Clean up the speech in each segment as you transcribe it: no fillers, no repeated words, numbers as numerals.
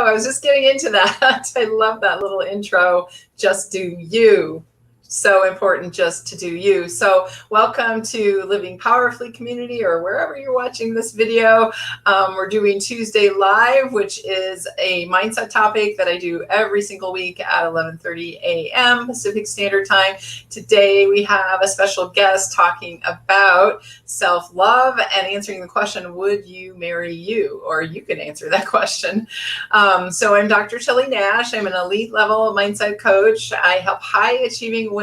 go. I was just getting into that. I love that little intro. Just do you. So important just to do you. So welcome to Living Powerfully community, or wherever you're watching this video. We're doing Tuesday Live, which is a mindset topic that I do every single week at 11:30 a.m. Pacific Standard Time. Today we have a special guest talking about self-love and answering the question, would you marry you? Or you can answer that question. So I'm Dr. Shelley Nash. I'm an elite level mindset coach. I help high achieving women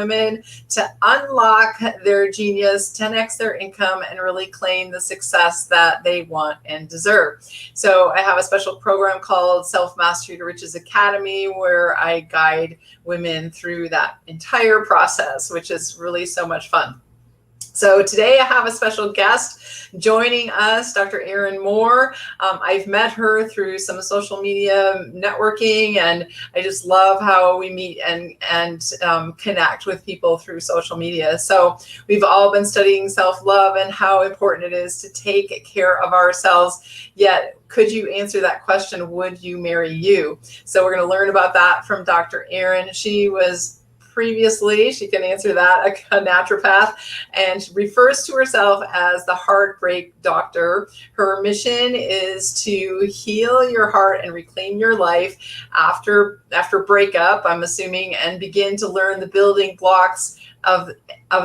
to unlock their genius, 10x their income, and really claim the success that they want and deserve. So I have a special program called Self Mastery to Riches Academy, where I guide women through that entire process, which is really so much fun. So today I have a special guest joining us, Dr. Erin Moore. I've met her through some social media networking, and I just love how we meet and connect with people through social media. So we've all been studying self-love and how important it is to take care of ourselves. Yet, could you answer that question, would you marry you? So we're going to learn about that from Dr. Erin. She was previously, she can answer that, a naturopath, and she refers to herself as the heartbreak doctor. Her mission is to heal your heart and reclaim your life after breakup, I'm assuming, and begin to learn the building blocks of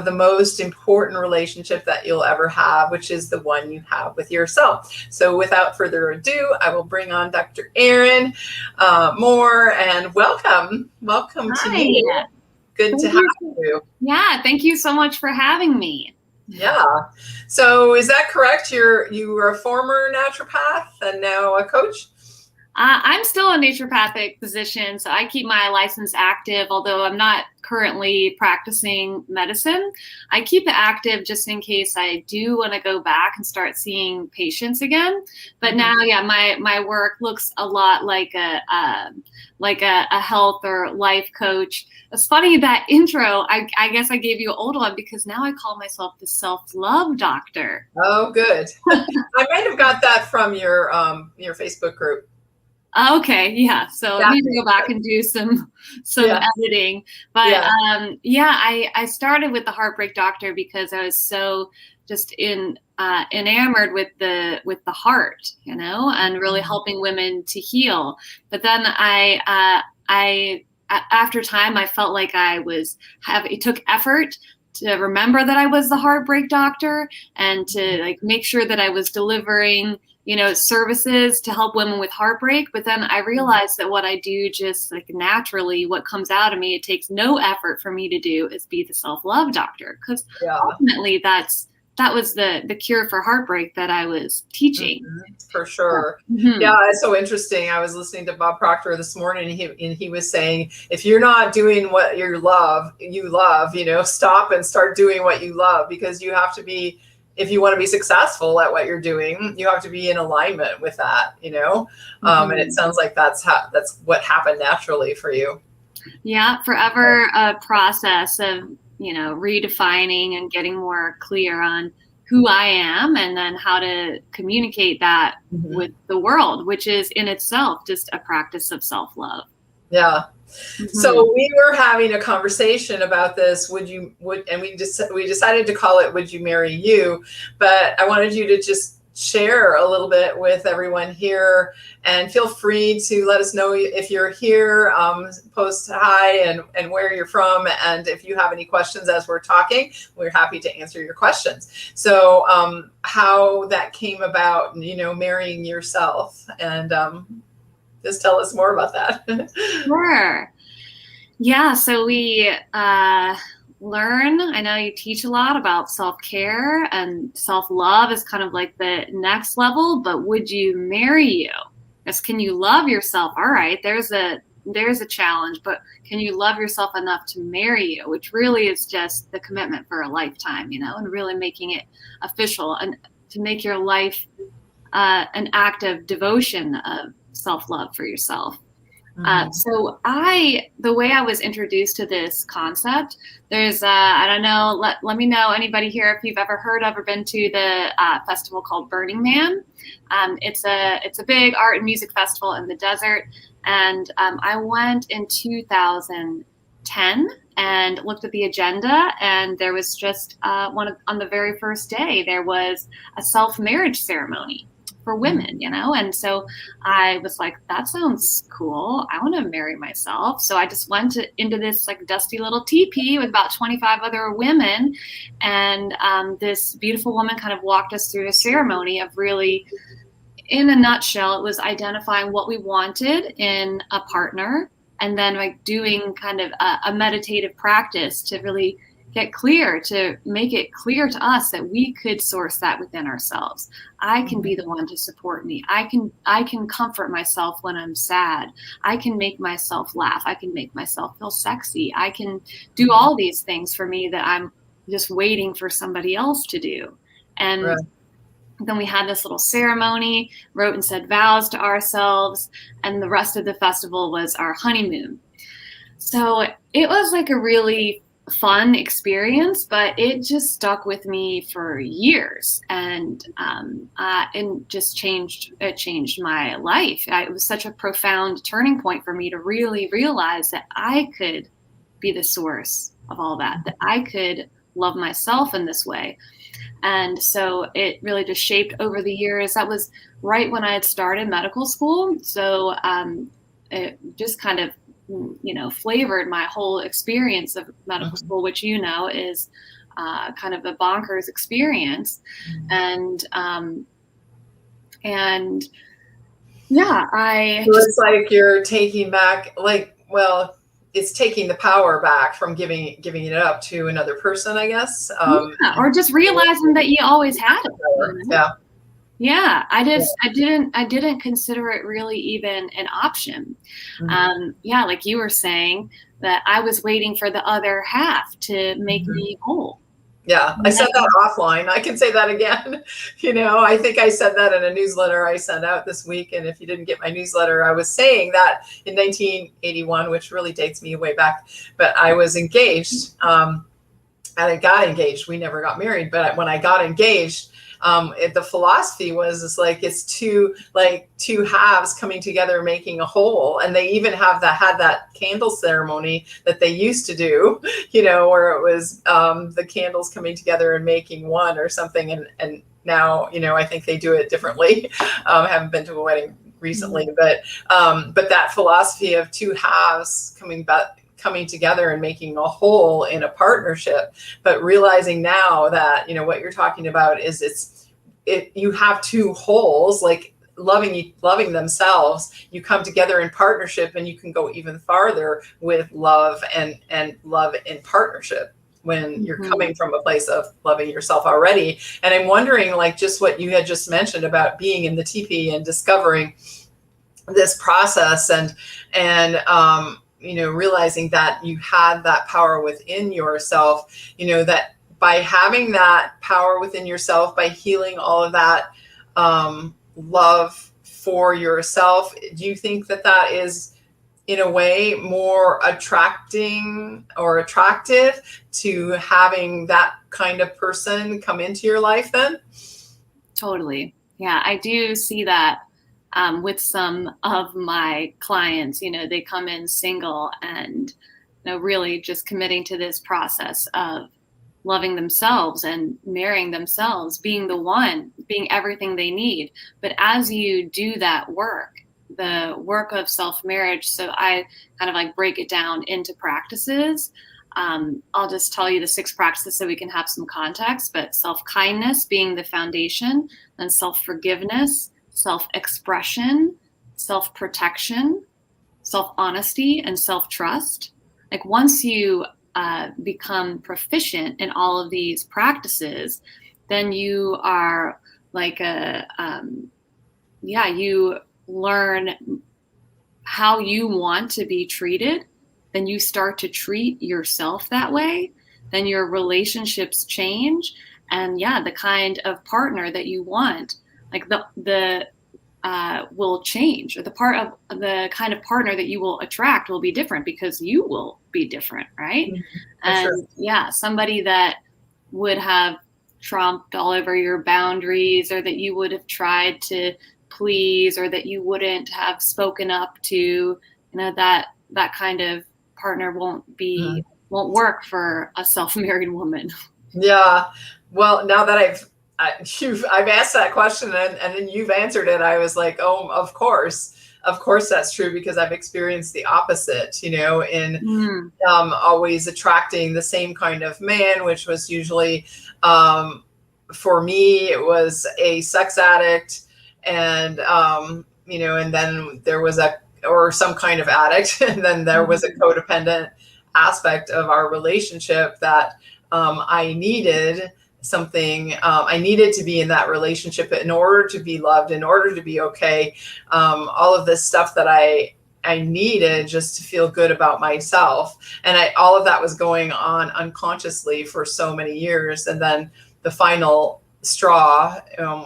the most important relationship that you'll ever have, which is the one you have with yourself. So without further ado, I will bring on Dr. Erin Moore, and welcome to you. Good to have you. Yeah, thank you so much for having me. Yeah. So is that correct? You were a former naturopath and now a coach? I'm still a naturopathic physician, so I keep my license active, although I'm not currently practicing medicine. I keep it active just in case I do want to go back and start seeing patients again. But now, yeah, my work looks a lot like a health or life coach. It's funny, that intro, I guess I gave you an old one, because now I call myself the self-love doctor. Oh, good. I might have got that from your Facebook group. Okay, yeah. So I need to go back and do some editing. But I started with the heartbreak doctor because I was so just enamored with the heart, and really helping women to heal. But then I after time, I felt like it took effort to remember that I was the heartbreak doctor, and to make sure that I was delivering services to help women with heartbreak. But then I realized that what I do just naturally, what comes out of me, it takes no effort for me to do, is be the self-love doctor. Because ultimately that was the cure for heartbreak that I was teaching. For sure. Yeah, it's so interesting. I was listening to Bob Proctor this morning, and he was saying, if you're not doing what you love, stop and start doing what you love, because you have to be, if you want to be successful at what you're doing, you have to be in alignment with that, and it sounds like that's what happened naturally for you. Yeah, forever a process of, redefining and getting more clear on who I am, and then how to communicate that with the world, which is in itself just a practice of self-love. Yeah. So we were having a conversation about this. And we decided to call it, would you marry you? But I wanted you to just share a little bit with everyone here, and feel free to let us know if you're here, post hi and where you're from. And if you have any questions as we're talking, we're happy to answer your questions. So how that came about, marrying yourself, and just tell us more about that. Sure. Yeah, so we learn, I know you teach a lot about self-care, and self-love is kind of like the next level, but would you marry you? Yes, can you love yourself? All right, there's a challenge, but can you love yourself enough to marry you? Which really is just the commitment for a lifetime, and really making it official, and to make your life an act of devotion, of self-love for yourself. So the way I was introduced to this concept, there's, I don't know, let me know, anybody here, if you've ever heard of or been to the festival called Burning Man. It's a big art and music festival in the desert. And I went in 2010 and looked at the agenda, and there was just on the very first day, there was a self-marriage ceremony for women, and so I was like, that sounds cool. I want to marry myself. So I just went into this like dusty little teepee with about 25 other women, and this beautiful woman kind of walked us through a ceremony of really, in a nutshell, it was identifying what we wanted in a partner, and then like doing kind of a meditative practice to really get clear, to make it clear to us that we could source that within ourselves. I can be the one to support me. I can comfort myself when I'm sad. I can make myself laugh. I can make myself feel sexy. I can do all these things for me that I'm just waiting for somebody else to do. And then we had this little ceremony, wrote and said vows to ourselves, and the rest of the festival was our honeymoon. So it was like a really fun experience, but it just stuck with me for years, and just changed my life. It was such a profound turning point for me to really realize that I could be the source of all that I could love myself in this way. And so it really just shaped over the years. That was right when I had started medical school, so it just kind of flavored my whole experience of medical school, which is kind of a bonkers experience. And it's like you're taking back, it's taking the power back from giving it up to another person, I guess. Or just realizing that you always had it. Yeah, I didn't consider it really even an option. Like you were saying, that I was waiting for the other half to make me whole. Yeah, I said that offline. I can say that again. I think I said that in a newsletter I sent out this week. And if you didn't get my newsletter, I was saying that in 1981, which really dates me way back, but I was engaged, and I got engaged. We never got married, but when I got engaged, the philosophy was it's two halves coming together, making a whole. And they even had that candle ceremony that they used to do, where it was the candles coming together and making one or something. And now, I think they do it differently. I haven't been to a wedding recently, but that philosophy of two halves coming together and making a whole in a partnership, but realizing now that, what you're talking about is you have two wholes, like loving themselves. You come together in partnership, and you can go even farther with love and love in partnership when you're coming from a place of loving yourself already. And I'm wondering, just what you had just mentioned about being in the teepee and discovering this process, and realizing that you had that power within yourself, that by having that power within yourself, by healing all of that love for yourself, do you think that is in a way more attracting or attractive to having that kind of person come into your life then? Totally. Yeah, I do see that. With some of my clients, they come in single and, really just committing to this process of loving themselves and marrying themselves, being the one, being everything they need. But as you do that work, the work of self-marriage, so I kind of break it down into practices. I'll just tell you the 6 practices so we can have some context, but self-kindness being the foundation, then self-forgiveness, self-expression, self-protection, self-honesty, and self-trust. Once you become proficient in all of these practices, then you are you learn how you want to be treated. Then you start to treat yourself that way. Then your relationships change. And the kind of partner that you want, the will change, or the kind of partner that you will attract will be different because you will be different, right? Mm-hmm. And yeah, somebody that would have trumped all over your boundaries, or that you would have tried to please, or that you wouldn't have spoken up to, that kind of partner won't work for a self-married woman. Yeah. Well, now that I've asked that question and then you've answered it, I was like, oh, of course that's true, because I've experienced the opposite, in always attracting the same kind of man, which was usually, for me, it was a sex addict, and and then there was some kind of addict, and then there was a codependent aspect of our relationship that I needed something. I needed to be in that relationship in order to be loved, in order to be okay. All of this stuff that I needed just to feel good about myself. And all of that was going on unconsciously for so many years. And then the final straw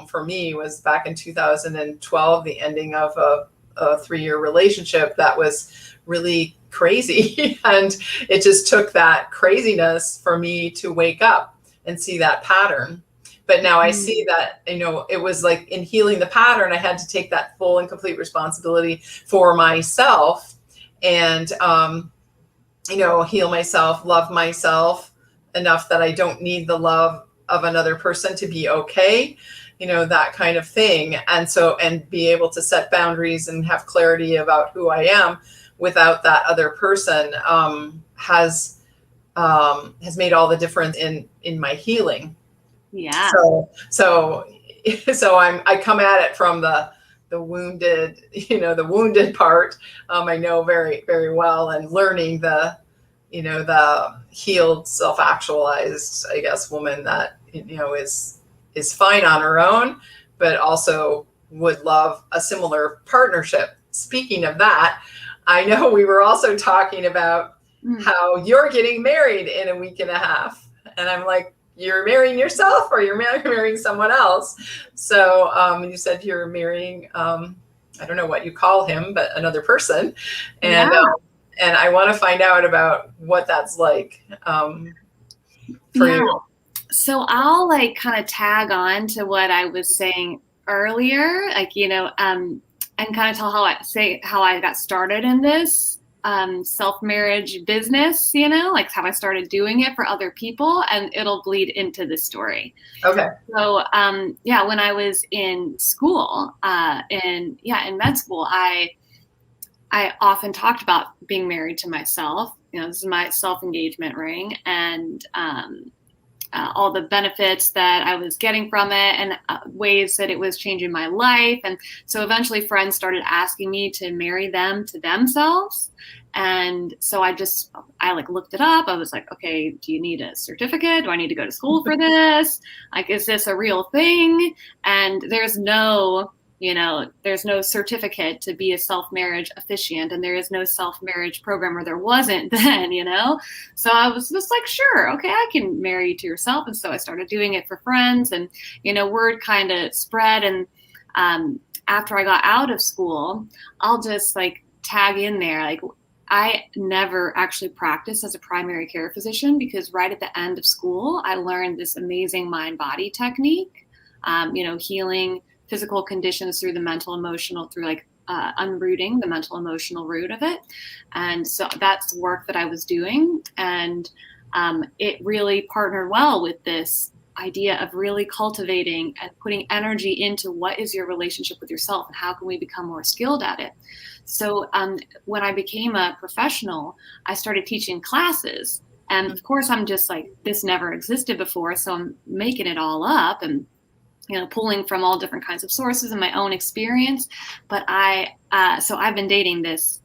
for me was back in 2012, the ending of a 3-year relationship that was really crazy. And it just took that craziness for me to wake up and see that pattern. But now I see that, it was like in healing the pattern, I had to take that full and complete responsibility for myself and, heal myself, love myself enough that I don't need the love of another person to be okay, that kind of thing. And be able to set boundaries and have clarity about who I am without that other person has made all the difference in my healing. Yeah. So I come at it from the wounded, the wounded part. I know very, very well, and learning the healed, self-actualized, I guess, woman that, is fine on her own, but also would love a similar partnership. Speaking of that, I know we were also talking about how you're getting married in a week and a half. And I'm like, you're marrying yourself or you're marrying someone else? So you said you're marrying, I don't know what you call him, but another person. And and I want to find out about what that's like for you. So I'll kind of tag on to what I was saying earlier, and kind of tell how I got started in this self-marriage business, like how I started doing it for other people, and it'll bleed into this story. Okay. So, when I was in school, in med school, I often talked about being married to myself. This is my self-engagement ring, and all the benefits that I was getting from it, and ways that it was changing my life. And so eventually friends started asking me to marry them to themselves. And so I looked it up. I was like, okay, do you need a certificate? Do I need to go to school for this? Like, is this a real thing? And there's no certificate to be a self-marriage officiant, and there is no self-marriage program, or there wasn't then, So I was just like, sure, okay, I can marry you to yourself. And so I started doing it for friends, and, word kind of spread. And after I got out of school, I'll just tag in there, I never actually practiced as a primary care physician, because right at the end of school, I learned this amazing mind-body technique, healing physical conditions through the mental, emotional, through unrooting the mental, emotional root of it. And so that's the work that I was doing. And it really partnered well with this idea of really cultivating and putting energy into what is your relationship with yourself, and how can we become more skilled at it. So when I became a professional, I started teaching classes. And of course, I'm just this never existed before. So I'm making it all up and pulling from all different kinds of sources and my own experience. But I've been dating this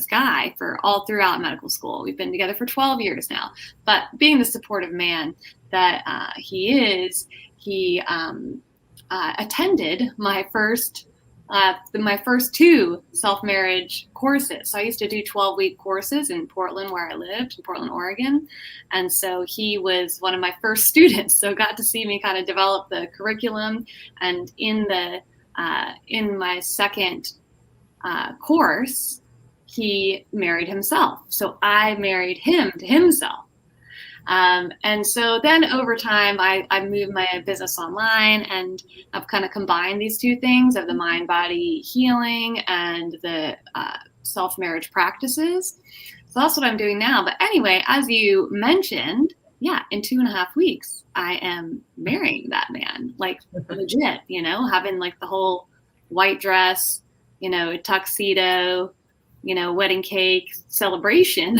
guy for all throughout medical school. We've been together for 12 years now. But being the supportive man that he is, he attended my first 2 self-marriage courses. So I used to do 12-week courses in Portland, where I lived, in Portland, Oregon. And so he was one of my first students. So got to see me kind of develop the curriculum. And in the in my second course, he married himself. So I married him to himself. And so then over time, I moved my business online, and I've kind of combined these two things of the mind-body healing and the self-marriage practices. So that's what I'm doing now. But anyway, as you mentioned, yeah, in 2.5 weeks, I am marrying that man, like legit, having like the whole white dress, tuxedo, wedding cake celebration.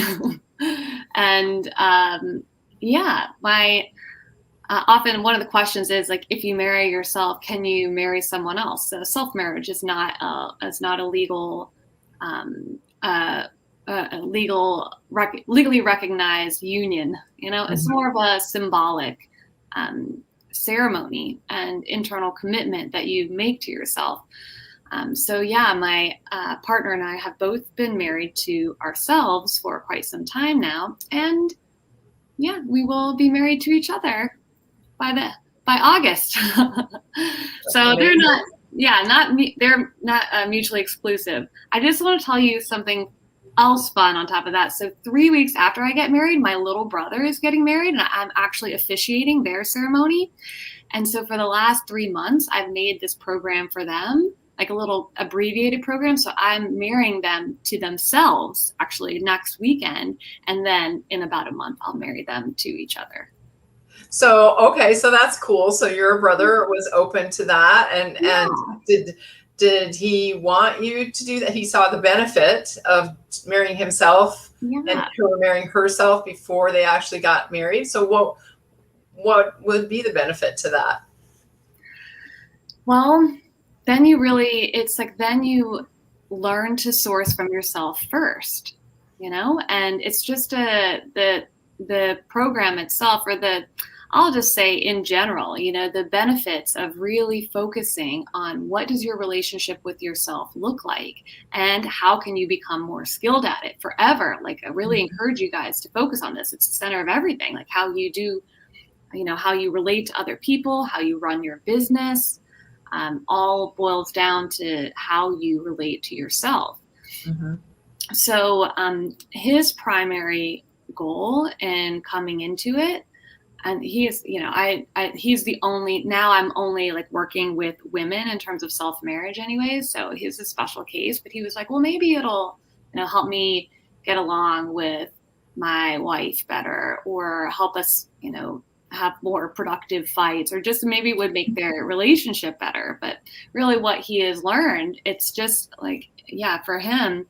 And yeah, often one of the questions is like, if you marry yourself, can you marry someone else? So self-marriage is not a legal, legally recognized union. It's more of a symbolic ceremony and internal commitment that you make to yourself. So yeah, my partner and I have both been married to ourselves for quite some time now, and yeah, we will be married to each other by August. So they're not mutually exclusive. I just want to tell you something else fun on top of that. So 3 weeks after I get married, my little brother is getting married, and I'm actually officiating their ceremony. And so for the last 3 months, I've made this program for them, like a little abbreviated program. So I'm marrying them to themselves actually next weekend. And then in about a month, I'll marry them to each other. So, okay. So that's cool. So your brother was open to that. And did he want you to do that? He saw the benefit of marrying himself and her marrying herself before they actually got married. So what would be the benefit to that? Well, then then you learn to source from yourself first, and it's just the program itself, or I'll just say in general, the benefits of really focusing on what does your relationship with yourself look like, and how can you become more skilled at it forever. Like, I really encourage you guys to focus on this. It's the center of everything, like how you do, how you relate to other people, how you run your business. All boils down to how you relate to yourself. Mm-hmm. So his primary goal in coming into it, and he's the only, now I'm only like working with women in terms of self-marriage anyways. So he's a special case, but he was like, well, maybe it'll, help me get along with my wife better, or help us, have more productive fights, or just maybe would make their relationship better. But really what he has learned, it's just like, for him,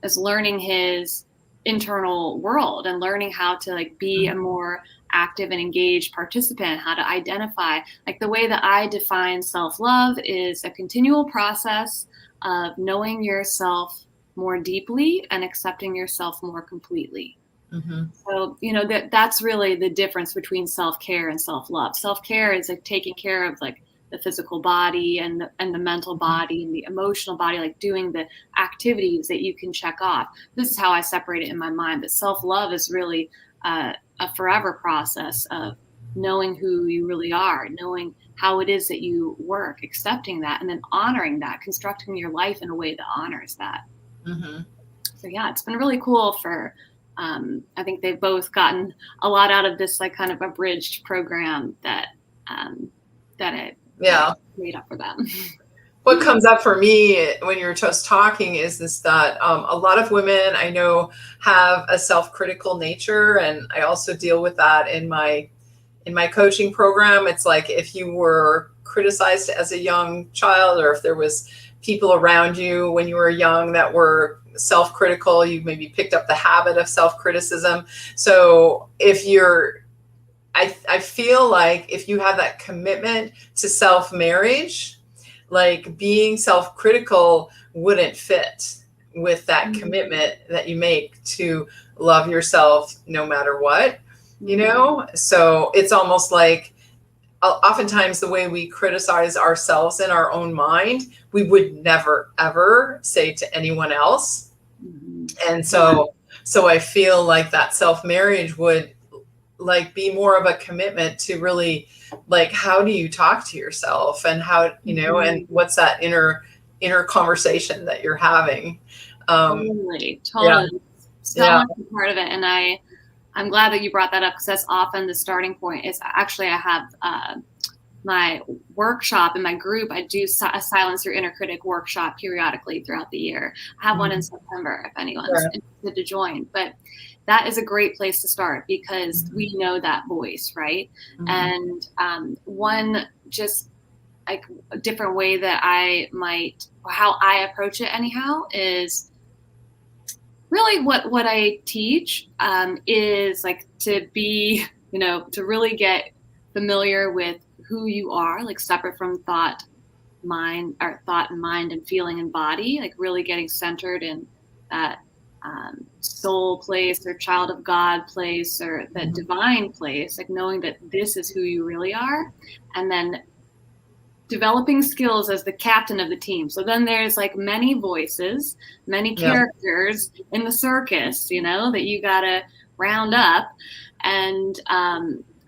is learning his internal world and learning how to like be a more active and engaged participant, how to identify, like the way that I define self-love is a continual process of knowing yourself more deeply and accepting yourself more completely. Mm-hmm. So, that's really the difference between self-care and self-love. Self-care is like taking care of like the physical body and the mental body and the emotional body, like doing the activities that you can check off. This is how I separate it in my mind. But self-love is really a forever process of knowing who you really are, knowing how it is that you work, accepting that, and then honoring that, constructing your life in a way that honors that. Mm-hmm. So yeah, it's been really cool for, I think they've both gotten a lot out of this like kind of abridged program that I made up for them. What comes up for me when you're just talking is that a lot of women I know have a self-critical nature, and I also deal with that in my coaching program. It's like if you were criticized as a young child, or if there was people around you when you were young that were self-critical, you maybe picked up the habit of self-criticism. So I feel like if you have that commitment to self-marriage, like being self-critical wouldn't fit with that commitment that you make to love yourself no matter what, So it's almost like oftentimes the way we criticize ourselves in our own mind, we would never, ever say to anyone else. And so I feel like that self-marriage would like be more of a commitment to really, like, how do you talk to yourself, and how, you know, and what's that inner conversation that you're having. Totally. Yeah. So much a part of it. And I'm glad that you brought that up, because that's often the starting point. Is actually, I have my workshop in my group. I do a Silence Your Inner Critic workshop periodically throughout the year. I have one in September if anyone's interested to join. But that is a great place to start, because we know that voice, right? And one just like a different way that how I approach it anyhow, is really what I teach is like to be, to really get familiar with who you are, like separate from thought and mind and feeling and body, like really getting centered in that soul place or child of God place or that divine place, like knowing that this is who you really are, and then developing skills as the captain of the team. So then there's like many voices, many characters in the circus, that you gotta round up. And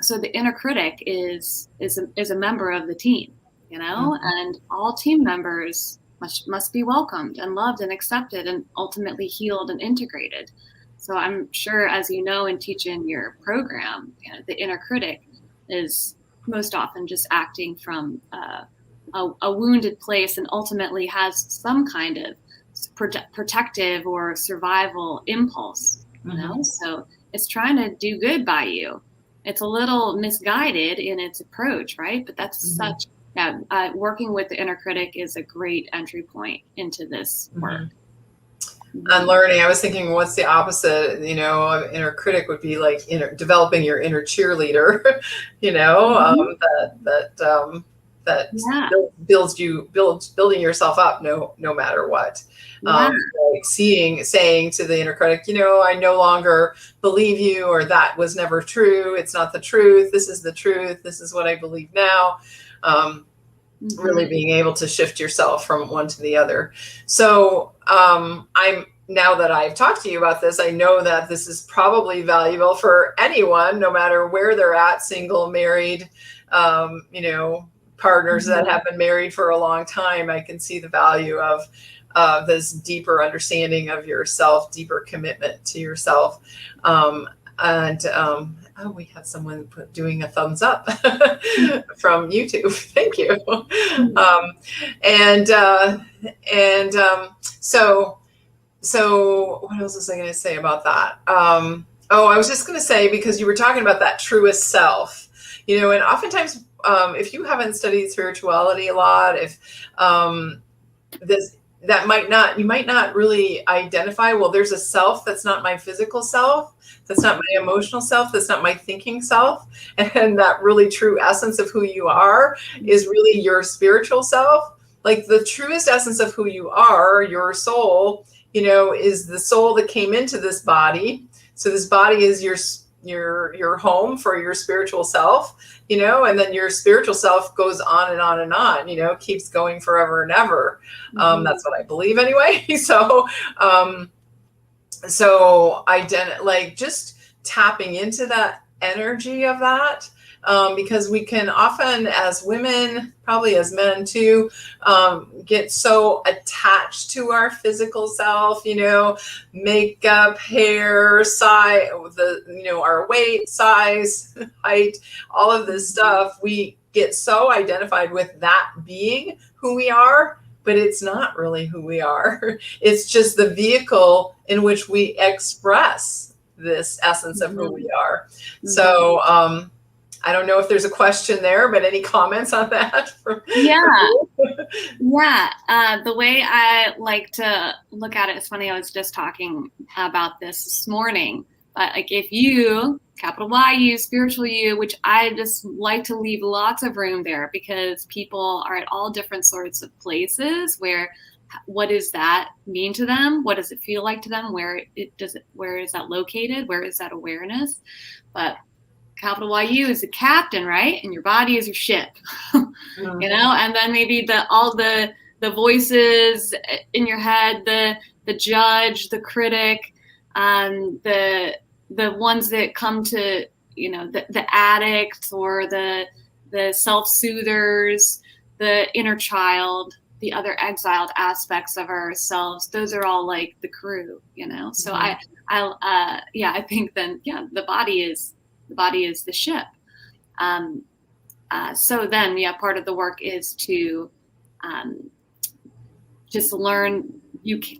so the inner critic is a member of the team, and all team members must be welcomed and loved and accepted and ultimately healed and integrated. So I'm sure, as you know, in teaching your program, the inner critic is most often just acting from a wounded place, and ultimately has some kind of protective or survival impulse, So it's trying to do good by you. It's a little misguided in its approach, right? But that's working with the inner critic is a great entry point into this work. Unlearning. I was thinking, what's the opposite? Of inner critic would be like developing your inner cheerleader. That building yourself up no matter what. Like saying to the inner critic, I no longer believe you, or that was never true. It's not the truth. This is the truth. This is what I believe now. Really being able to shift yourself from one to the other. So now that I've talked to you about this, I know that this is probably valuable for anyone, no matter where they're at, single, married, partners that have been married for a long time. I can see the value of this deeper understanding of yourself, deeper commitment to yourself. We have someone doing a thumbs up from YouTube. Thank you. So what else was I going to say about that? I was just going to say, because you were talking about that truest self, and oftentimes, if you haven't studied spirituality a lot, you might not really identify, well, there's a self that's not my physical self, that's not my emotional self, that's not my thinking self. And that really true essence of who you are is really your spiritual self. Like the truest essence of who you are, your soul, is the soul that came into this body. So this body is your home for your spiritual self, and then your spiritual self goes on and on and on, keeps going forever and ever. That's what I believe anyway. So just tapping into that energy of that, because we can often, as women, probably as men too, get so attached to our physical self, makeup, hair, size, our weight, size, height, all of this stuff. We get so identified with that being who we are, but it's not really who we are. It's just the vehicle in which we express this essence of who we are. So, I don't know if there's a question there, but any comments on that? The way I like to look at it, it's funny, I was just talking about this morning, but like if you, capital Y-U, spiritual you, which I just like to leave lots of room there, because people are at all different sorts of places where, what does that mean to them? What does it feel like to them? Where is that located? Where is that awareness? But capital Y-U is the captain, right? And your body is your ship, and then maybe all the voices in your head, the judge, the critic, the ones that come to the addicts or the self-soothers, the inner child, the other exiled aspects of ourselves. Those are all like the crew, So I think then, the body is the ship. So then, part of the work is to just learn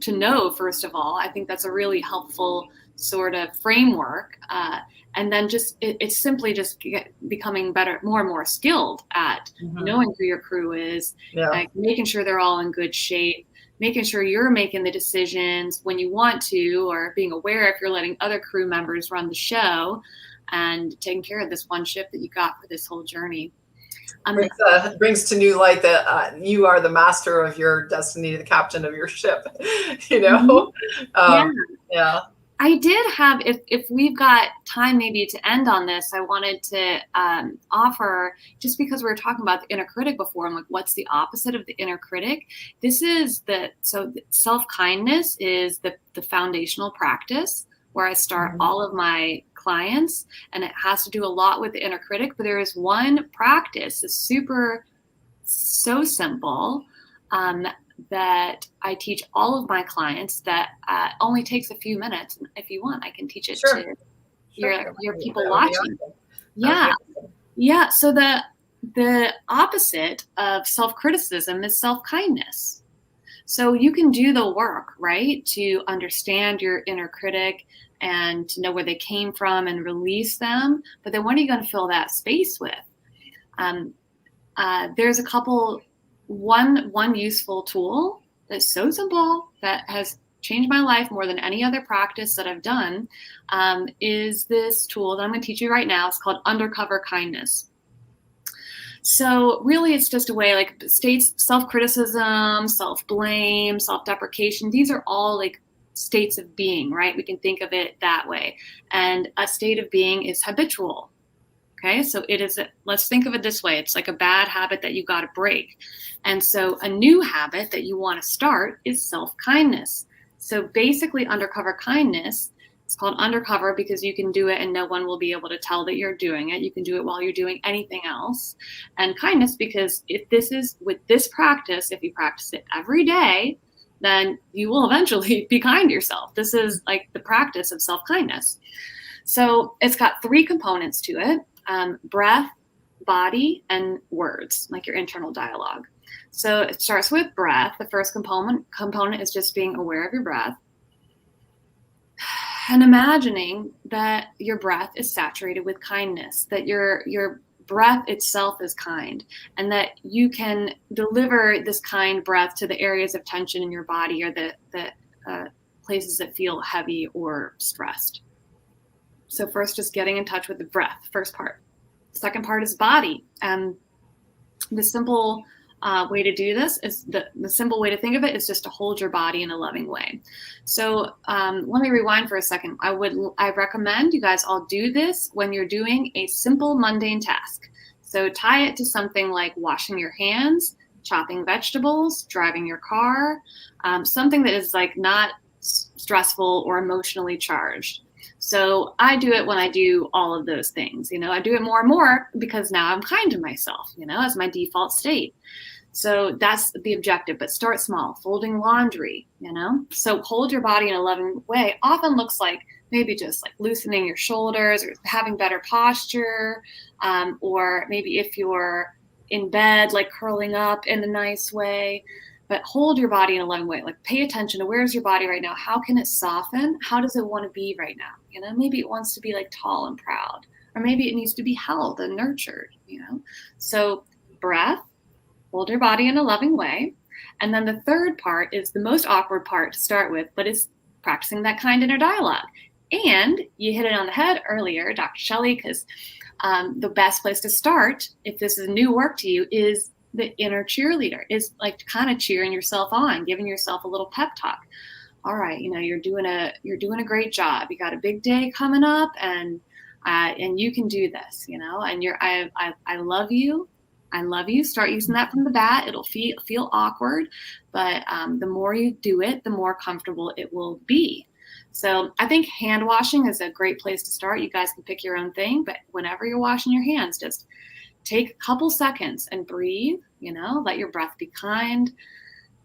to know, first of all. I think that's a really helpful sort of framework. And then it's simply just becoming more and more skilled at knowing who your crew is, making sure they're all in good shape, making sure you're making the decisions when you want to, or being aware if you're letting other crew members run the show, and taking care of this one ship that you got for this whole journey. Brings to new light that you are the master of your destiny, the captain of your ship. Yeah. I did have, if we've got time maybe to end on this, I wanted to offer, just because we were talking about the inner critic before, I'm like, what's the opposite of the inner critic? Self-kindness is the foundational practice where I start all of my clients, and it has to do a lot with the inner critic, but there is one practice, it's so simple, that I teach all of my clients that only takes a few minutes. And if you want, I can teach it to your people watching. Awesome. Yeah. So the opposite of self-criticism is self-kindness. So you can do the work, right, to understand your inner critic and to know where they came from and release them. But then what are you going to fill that space with? There's a couple. One useful tool that's so simple that has changed my life more than any other practice that I've done is this tool that I'm going to teach you right now. It's called undercover kindness. So really it's just a way, like states, self-criticism, self-blame, self-deprecation. These are all like states of being, right? We can think of it that way. And a state of being is habitual. Okay, so let's think of it this way. It's like a bad habit that you got to break. And so a new habit that you want to start is self-kindness. So basically undercover kindness, it's called undercover because you can do it and no one will be able to tell that you're doing it. You can do it while you're doing anything else. And kindness, because with this practice, if you practice it every day, then you will eventually be kind to yourself. This is like the practice of self-kindness. So it's got 3 components to it. Breath, body, and words, like your internal dialogue. So it starts with breath. The first component is just being aware of your breath and imagining that your breath is saturated with kindness, that your breath itself is kind, and that you can deliver this kind breath to the areas of tension in your body or the places that feel heavy or stressed. So first, just getting in touch with the breath, first part. Second part is body. The simple way to do this is the simple way to think of it is just to hold your body in a loving way. So let me rewind for a second. I recommend you guys all do this when you're doing a simple mundane task. So tie it to something like washing your hands, chopping vegetables, driving your car, something that is like not stressful or emotionally charged. So I do it when I do all of those things. I do it more and more because now I'm kind to myself, as my default state. So that's the objective, but start small. Folding laundry, So hold your body in a loving way often looks like maybe just like loosening your shoulders or having better posture, or maybe if you're in bed, like curling up in a nice way. But hold your body in a loving way. Like pay attention to where's your body right now? How can it soften? How does it want to be right now? Maybe it wants to be like tall and proud, or maybe it needs to be held and nurtured, So breath, hold your body in a loving way. And then the third part is the most awkward part to start with, but it's practicing that kind inner dialogue. And you hit it on the head earlier, Dr. Shelley, because the best place to start, if this is new work to you, is the inner cheerleader, is like kind of cheering yourself on, giving yourself a little pep talk. All right, you're doing a great job. You got a big day coming up, and you can do this. And I love you. I love you. Start using that from the bat. It'll feel awkward, but the more you do it, the more comfortable it will be. So I think hand washing is a great place to start. You guys can pick your own thing, but whenever you're washing your hands, just take a couple seconds and breathe, let your breath be kind,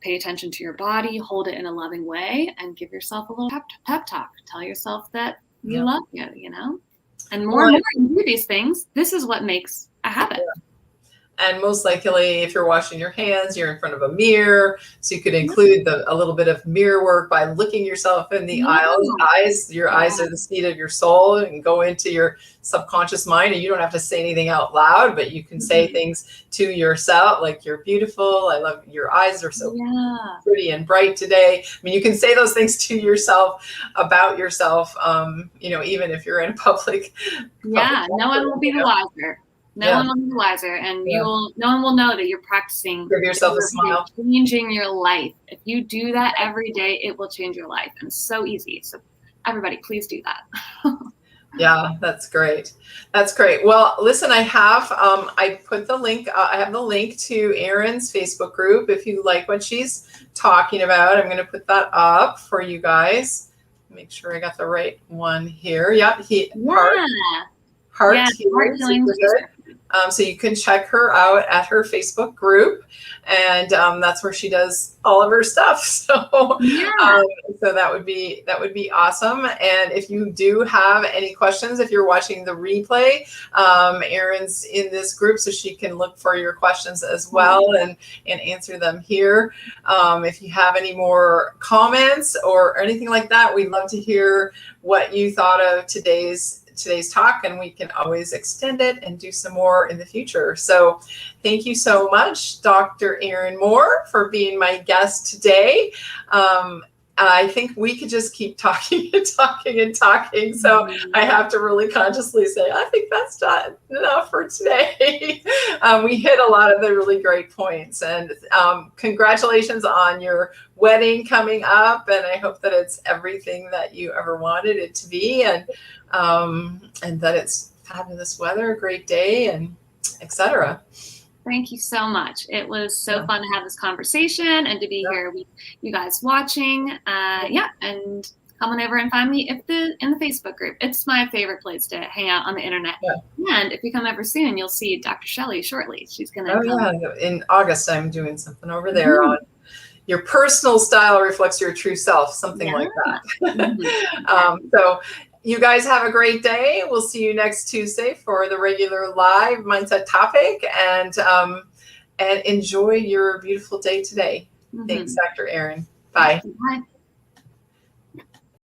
pay attention to your body, hold it in a loving way, and give yourself a little pep talk. Tell yourself that you love you, and more and more you do these things. This is what makes a habit. Yeah. And most likely, if you're washing your hands, you're in front of a mirror. So you could include a little bit of mirror work by looking yourself in the eyes. Your eyes are the seat of your soul, and go into your subconscious mind. And you don't have to say anything out loud, but you can say things to yourself, like, you're beautiful. I love your eyes are so pretty and bright today. I mean, you can say those things to yourself about yourself, even if you're in a public. No one will be the wiser. No one will be the wiser, and no one will know that you're practicing. Give yourself a smile. Changing your life. If you do that every day, it will change your life, and it's so easy. So everybody, please do that. Yeah, that's great. That's great. Well, listen, I put the link. I have the link to Erin's Facebook group. If you like what she's talking about, I'm going to put that up for you guys. Make sure I got the right one here. Heart healing. So you can check her out at her Facebook group, and that's where she does all of her stuff. So, so that would be awesome. And if you do have any questions, if you're watching the replay, Erin's in this group, so she can look for your questions as well and answer them here. If you have any more comments or anything like that, we'd love to hear what you thought of today's talk, and we can always extend it and do some more in the future. So thank you so much, Dr. Erin Moore, for being my guest today. I think we could just keep talking and talking and talking. So I have to really consciously say, I think that's not enough for today. We hit a lot of the really great points, and congratulations on your wedding coming up. And I hope that it's everything that you ever wanted it to be, and that it's fabulous weather, a great day, and etc. Thank you so much. It was so fun to have this conversation and to be here with you guys watching. And come on over and find me in the Facebook group. It's my favorite place to hang out on the internet. And if you come over soon, you'll see Dr. Shelley shortly. She's going to in August, I'm doing something over there on your personal style reflects your true self, something like that. So you guys have a great day. We'll see you next Tuesday for the regular live mindset topic, and enjoy your beautiful day today. Thanks, Dr. Erin. Bye. Bye.